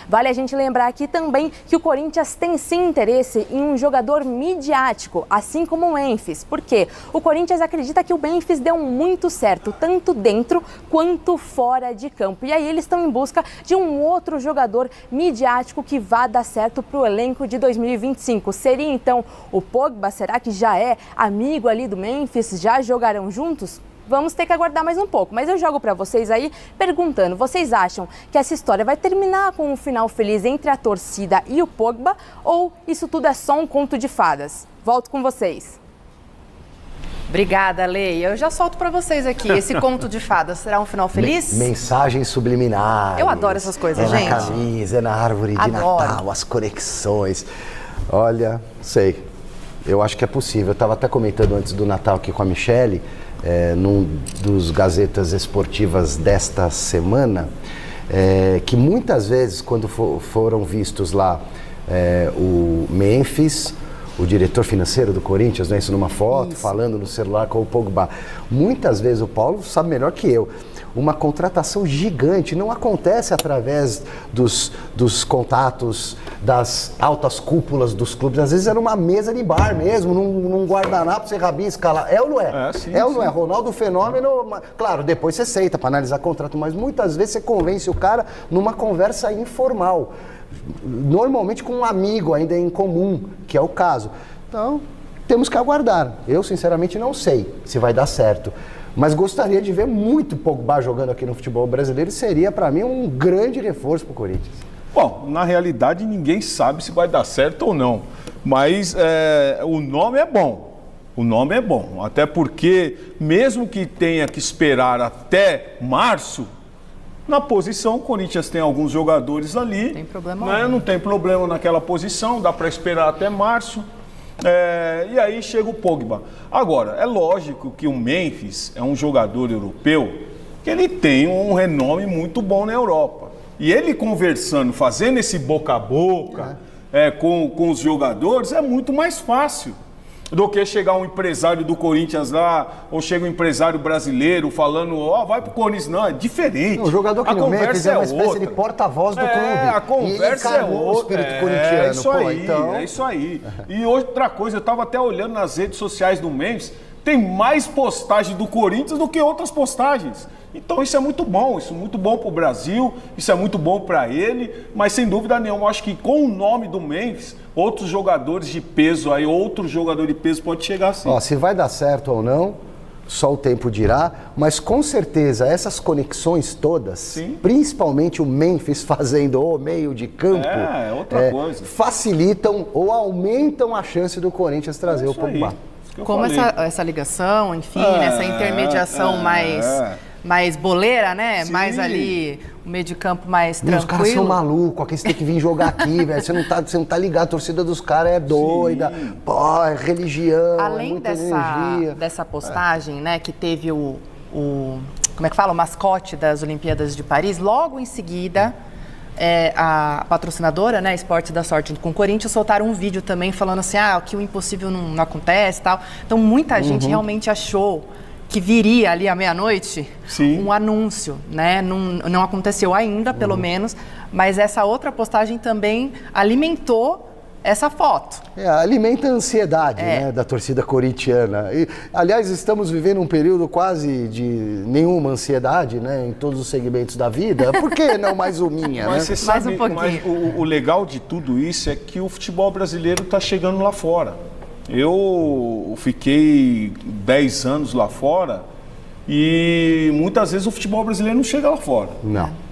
Vale a gente lembrar aqui também que o Corinthians tem sim interesse em um jogador midiático, assim como o Memphis. Por quê? O Corinthians acredita que o Memphis deu muito certo, tanto dentro quanto fora de campo. E aí eles estão em busca de um outro jogador midiático que vá dar certo para o elenco de 2025. Seria então o Pogba? Será que já é amigo ali do Memphis? Já jogarão juntos? Vamos ter que aguardar mais um pouco, mas eu jogo para vocês aí perguntando, vocês acham que essa história vai terminar com um final feliz entre a torcida e o Pogba ou isso tudo é só um conto de fadas? Volto com vocês. Obrigada, Leia. Eu já solto para vocês aqui. Esse conto de fadas será um final feliz? Mensagens subliminares. Eu adoro essas coisas, gente. É na camisa, é na árvore de Natal, as conexões. Olha, sei. Eu acho que é possível. Eu estava até comentando antes do Natal aqui com a Michele, num dos Gazetas Esportivas desta semana, que muitas vezes, quando foram vistos lá o Memphis, o diretor financeiro do Corinthians, né, isso numa foto, falando no celular com o Pogba, muitas vezes o Paulo sabe melhor que eu, uma contratação gigante não acontece através dos contatos, das altas cúpulas dos clubes. Às vezes era uma mesa de bar mesmo, num guardanapo, você rabisca lá. É ou não é? É ou não é? Ronaldo Fenômeno, claro, depois você senta para analisar contrato, mas muitas vezes você convence o cara numa conversa informal. Normalmente com um amigo ainda em comum, que é o caso. Então, temos que aguardar. Eu, sinceramente, não sei se vai dar certo. Mas gostaria de ver muito Pogba jogando aqui no futebol brasileiro. Seria, para mim, um grande reforço para o Corinthians. Bom, na realidade, ninguém sabe se vai dar certo ou não. Mas o nome é bom. O nome é bom. Até porque, mesmo que tenha que esperar até março, na posição, o Corinthians tem alguns jogadores ali. Não tem problema, né? Não tem problema naquela posição, dá para esperar até março. E aí chega o Pogba. Agora, é lógico que o Memphis é um jogador europeu que ele tem um renome muito bom na Europa. E ele conversando, fazendo esse boca a boca com os jogadores, é muito mais fácil do que chegar um empresário do Corinthians lá, ou chega um empresário brasileiro falando, vai pro Corinthians. Não, é diferente. O jogador que no Memphis é uma espécie de porta-voz do clube. A conversa é outra. O espírito corintiano. É isso aí. E outra coisa, eu tava até olhando nas redes sociais do Memphis, tem mais postagem do Corinthians do que outras postagens. Então isso é muito bom para o Brasil, isso é muito bom para ele, mas sem dúvida nenhuma, eu acho que com o nome do Memphis, outros jogadores de peso aí, outro jogador de peso pode chegar assim. Se vai dar certo ou não, só o tempo dirá, mas com certeza essas conexões todas, principalmente o Memphis fazendo o meio de campo, outra coisa, facilitam ou aumentam a chance do Corinthians trazer o Pogba. Como essa ligação, enfim, essa intermediação mais boleira, né? Sim. Mais ali, o meio de campo mais tranquilo. Os caras são malucos, aqui você tem que vir jogar aqui, velho. Você não tá ligado, a torcida dos caras é doida. Sim. Pô, é religião, além dessa postagem, né, que teve como é que fala? O mascote das Olimpíadas de Paris, logo em seguida, a patrocinadora, né, Esporte da Sorte com o Corinthians, soltaram um vídeo também falando assim, que o impossível não acontece e tal. Então, muita gente realmente achou que viria ali à meia-noite um anúncio, né? Não aconteceu ainda, pelo menos, mas essa outra postagem também alimentou essa foto. Alimenta a ansiedade, né, da torcida corintiana. E, aliás, estamos vivendo um período quase de nenhuma ansiedade, né, em todos os segmentos da vida. Por que não mais o minha, mas né? Você sabe, mais um pouquinho. Mas o legal de tudo isso é que o futebol brasileiro está chegando lá fora. Eu fiquei 10 anos lá fora e muitas vezes o futebol brasileiro não chega lá fora.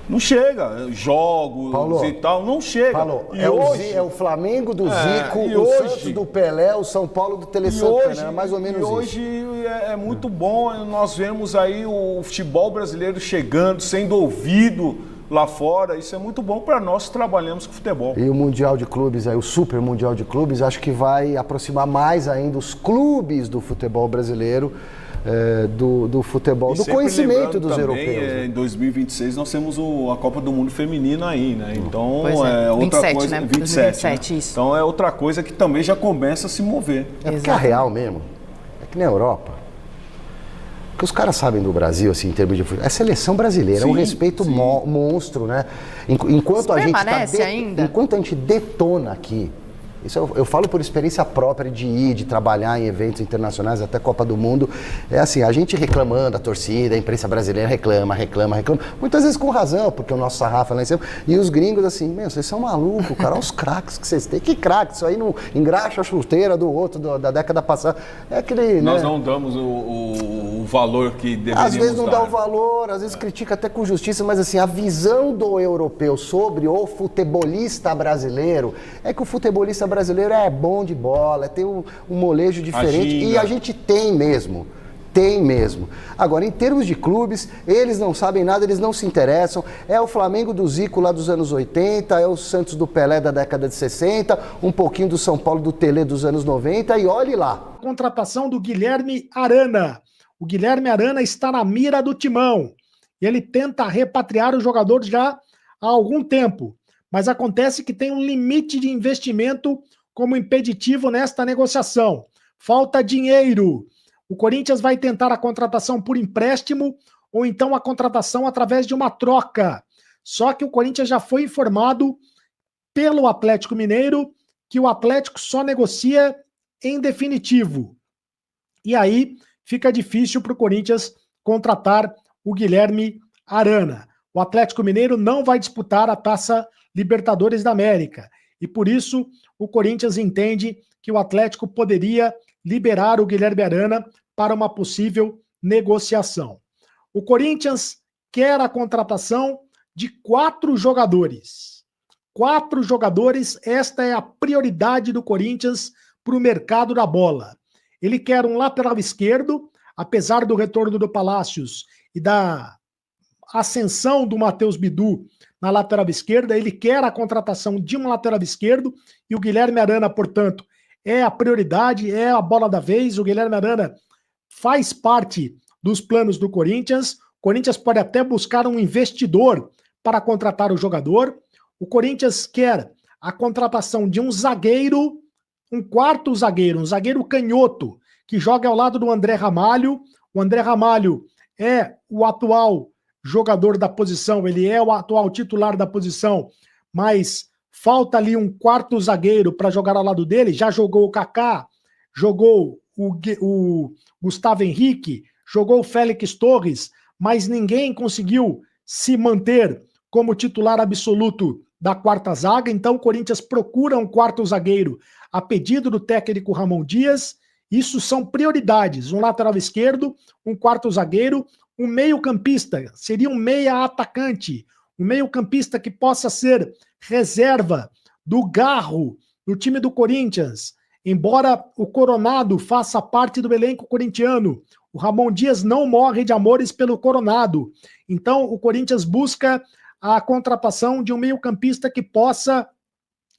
Não chega. Jogos Paulo, e tal, não chega. Paulo, hoje, é o Flamengo do Zico, o Santos do Pelé, o São Paulo do Tele Santana, mais ou menos isso. Hoje é muito bom, nós vemos aí o futebol brasileiro chegando, sendo ouvido lá fora, isso é muito bom para nós que trabalhamos com futebol. E o Mundial de Clubes, o Super Mundial de Clubes, acho que vai aproximar mais ainda os clubes do futebol brasileiro do futebol, do conhecimento dos também, europeus. Em 2026 nós temos a Copa do Mundo Feminina aí, né? Então outra 27, coisa, né? 27, isso. Então é outra coisa que também já começa a se mover. Porque a real mesmo, é que na Europa, que os caras sabem do Brasil, assim, em termos de futebol, é seleção brasileira, é um respeito monstro, né? Enquanto enquanto a gente detona aqui, isso eu falo por experiência própria de ir, de trabalhar em eventos internacionais, até Copa do Mundo. É assim, a gente reclamando, a torcida, a imprensa brasileira reclama. Muitas vezes com razão, porque o nosso sarrafo é lá em cima. E os gringos assim, vocês são malucos, cara, olha os craques que vocês têm. Que craque? Isso aí não engraxa a chuteira do outro da década passada. É aquele, Nós não damos o valor que deveríamos dar. Às vezes não dá o valor, às vezes critica até com justiça, mas assim, a visão do europeu sobre o futebolista brasileiro é que o futebolista brasileiro é bom de bola, tem um molejo diferente e a gente tem mesmo. Agora, em termos de clubes, eles não sabem nada, eles não se interessam. É o Flamengo do Zico lá dos anos 80, é o Santos do Pelé da década de 60, um pouquinho do São Paulo do Tele dos anos 90 e olhe lá. Contratação do Guilherme Arana. O Guilherme Arana está na mira do Timão. Ele tenta repatriar o jogador já há algum tempo. Mas acontece que tem um limite de investimento como impeditivo nesta negociação. Falta dinheiro. O Corinthians vai tentar a contratação por empréstimo ou então a contratação através de uma troca. Só que o Corinthians já foi informado pelo Atlético Mineiro que o Atlético só negocia em definitivo. E aí fica difícil para o Corinthians contratar o Guilherme Arana. O Atlético Mineiro não vai disputar a Taça Libertadores da América. E por isso o Corinthians entende que o Atlético poderia liberar o Guilherme Arana para uma possível negociação. O Corinthians quer a contratação de 4 jogadores. 4 jogadores, esta é a prioridade do Corinthians para o mercado da bola. Ele quer um lateral esquerdo, apesar do retorno do Palácios e da ascensão do Matheus Bidu na lateral esquerda, ele quer a contratação de um lateral esquerdo e o Guilherme Arana, portanto, é a prioridade, é a bola da vez. O Guilherme Arana faz parte dos planos do Corinthians. O Corinthians pode até buscar um investidor para contratar o jogador. O Corinthians quer a contratação de um zagueiro, um quarto zagueiro, um zagueiro canhoto, que joga ao lado do André Ramalho. O André Ramalho é o atual jogador da posição, ele é o atual titular da posição, mas falta ali um quarto zagueiro para jogar ao lado dele. Já jogou o Kaká, jogou o Gustavo Henrique, jogou o Félix Torres, mas ninguém conseguiu se manter como titular absoluto da quarta zaga. Então o Corinthians procura um quarto zagueiro a pedido do técnico Ramon Dias. Isso são prioridades: um lateral esquerdo, um quarto zagueiro, um meio-campista, seria um meia-atacante, um meio-campista que possa ser reserva do Garro, no time do Corinthians. Embora o Coronado faça parte do elenco corintiano, o Ramon Dias não morre de amores pelo Coronado. Então o Corinthians busca a contratação de um meio-campista que possa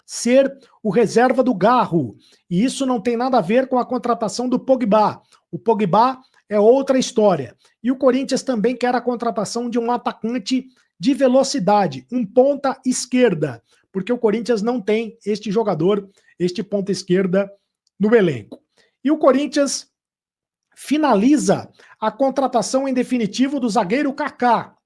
ser o reserva do Garro. E isso não tem nada a ver com a contratação do Pogba. O Pogba é outra história. E o Corinthians também quer a contratação de um atacante de velocidade, um ponta esquerda, porque o Corinthians não tem este jogador, este ponta esquerda no elenco. E o Corinthians finaliza a contratação em definitivo do zagueiro Kaká.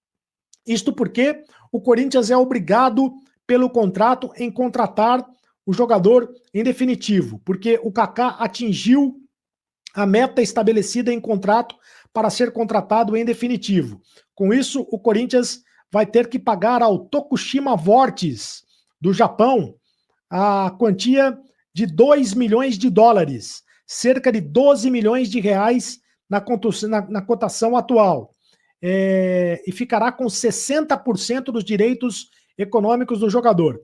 Isto porque o Corinthians é obrigado pelo contrato em contratar o jogador em definitivo, porque o Kaká atingiu a meta estabelecida em contrato para ser contratado em definitivo. Com isso, o Corinthians vai ter que pagar ao Tokushima Vortis, do Japão, a quantia de 2 milhões de dólares, cerca de 12 milhões de reais na cotação atual. E ficará com 60% dos direitos econômicos do jogador.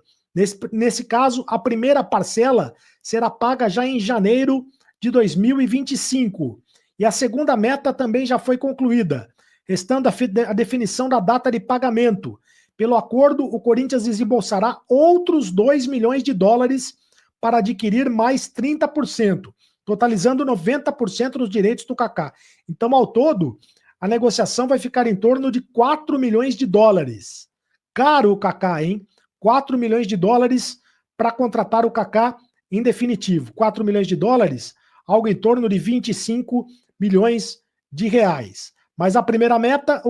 Nesse caso, a primeira parcela será paga já em janeiro de 2025. E a segunda meta também já foi concluída, restando a definição da data de pagamento. Pelo acordo, o Corinthians desembolsará outros 2 milhões de dólares para adquirir mais 30%, totalizando 90% dos direitos do Kaká. Então, ao todo, a negociação vai ficar em torno de 4 milhões de dólares. Caro o Kaká, hein? 4 milhões de dólares para contratar o Kaká em definitivo. 4 milhões de dólares, algo em torno de 25 milhões de reais. Mas a primeira meta,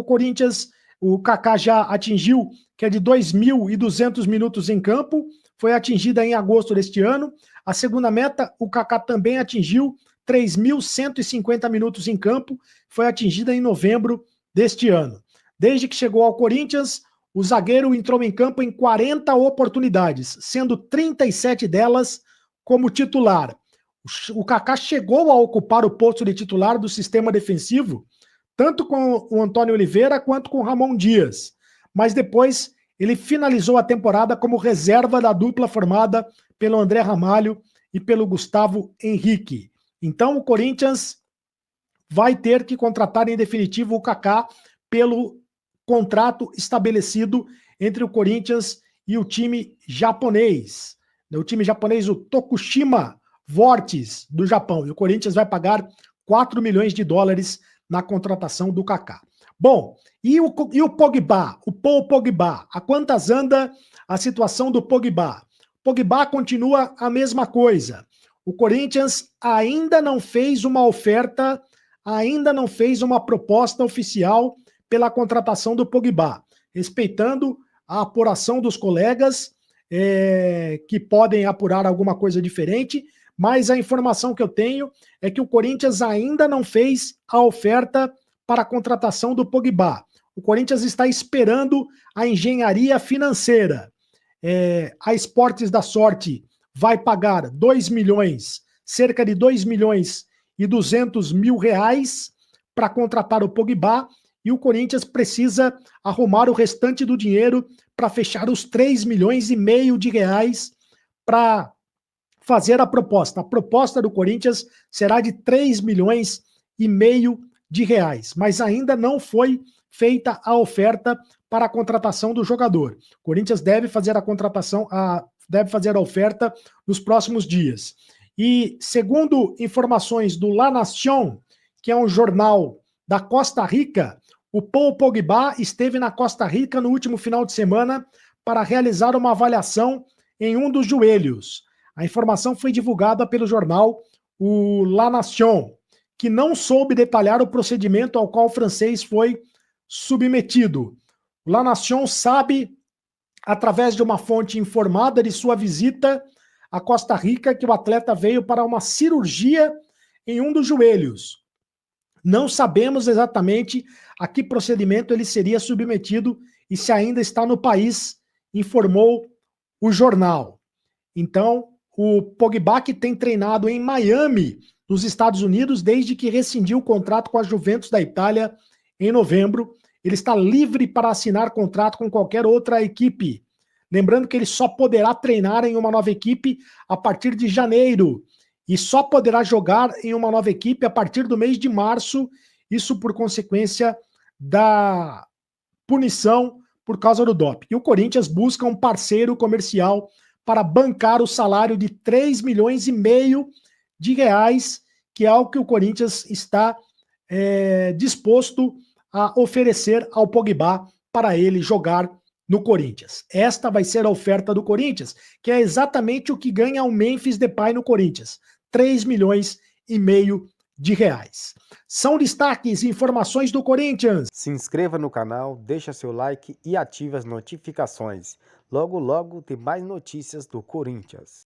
o Kaká já atingiu, que é de 2.200 minutos em campo, foi atingida em agosto deste ano. A segunda meta, o Kaká também atingiu 3.150 minutos em campo, foi atingida em novembro deste ano. Desde que chegou ao Corinthians, o zagueiro entrou em campo em 40 oportunidades, sendo 37 delas como titular. O Kaká chegou a ocupar o posto de titular do sistema defensivo, tanto com o Antônio Oliveira quanto com o Ramon Dias. Mas depois ele finalizou a temporada como reserva da dupla formada pelo André Ramalho e pelo Gustavo Henrique. Então o Corinthians vai ter que contratar em definitivo o Kaká pelo contrato estabelecido entre o Corinthians e o time japonês. O time japonês, o Tokushima Vortis, do Japão. E o Corinthians vai pagar 4 milhões de dólares na contratação do Kaká. Bom, e o Pogba, o Paul Pogba? A quantas anda a situação do Pogba? Pogba continua a mesma coisa. O Corinthians ainda não fez uma oferta, ainda não fez uma proposta oficial pela contratação do Pogba, respeitando a apuração dos colegas, que podem apurar alguma coisa diferente, mas a informação que eu tenho é que o Corinthians ainda não fez a oferta para a contratação do Pogba. O Corinthians está esperando a engenharia financeira. A Esportes da Sorte vai pagar 2 milhões, cerca de 2 milhões e 200 mil reais para contratar o Pogba, e o Corinthians precisa arrumar o restante do dinheiro para fechar os 3 milhões e meio de reais para fazer a proposta. A proposta do Corinthians será de 3 milhões e meio de reais, mas ainda não foi feita a oferta para a contratação do jogador. O Corinthians deve fazer a contratação, deve fazer a oferta nos próximos dias. E segundo informações do La Nación, que é um jornal da Costa Rica, o Paul Pogba esteve na Costa Rica no último final de semana para realizar uma avaliação em um dos joelhos. A informação foi divulgada pelo jornal o La Nación, que não soube detalhar o procedimento ao qual o francês foi submetido. O La Nación sabe, através de uma fonte informada de sua visita à Costa Rica, que o atleta veio para uma cirurgia em um dos joelhos. Não sabemos exatamente a que procedimento ele seria submetido e se ainda está no país, informou o jornal. Então, o Pogba, que tem treinado em Miami, nos Estados Unidos, desde que rescindiu o contrato com a Juventus da Itália em novembro, ele está livre para assinar contrato com qualquer outra equipe. Lembrando que ele só poderá treinar em uma nova equipe a partir de janeiro e só poderá jogar em uma nova equipe a partir do mês de março, isso por consequência da punição por causa do doping. E o Corinthians busca um parceiro comercial para bancar o salário de 3 milhões e meio de reais, que é o que o Corinthians está disposto a oferecer ao Pogba para ele jogar no Corinthians. Esta vai ser a oferta do Corinthians, que é exatamente o que ganha o Memphis Depay no Corinthians, 3 milhões e meio de reais. São destaques e informações do Corinthians. Se inscreva no canal, deixa seu like e ative as notificações. Logo, logo tem mais notícias do Corinthians.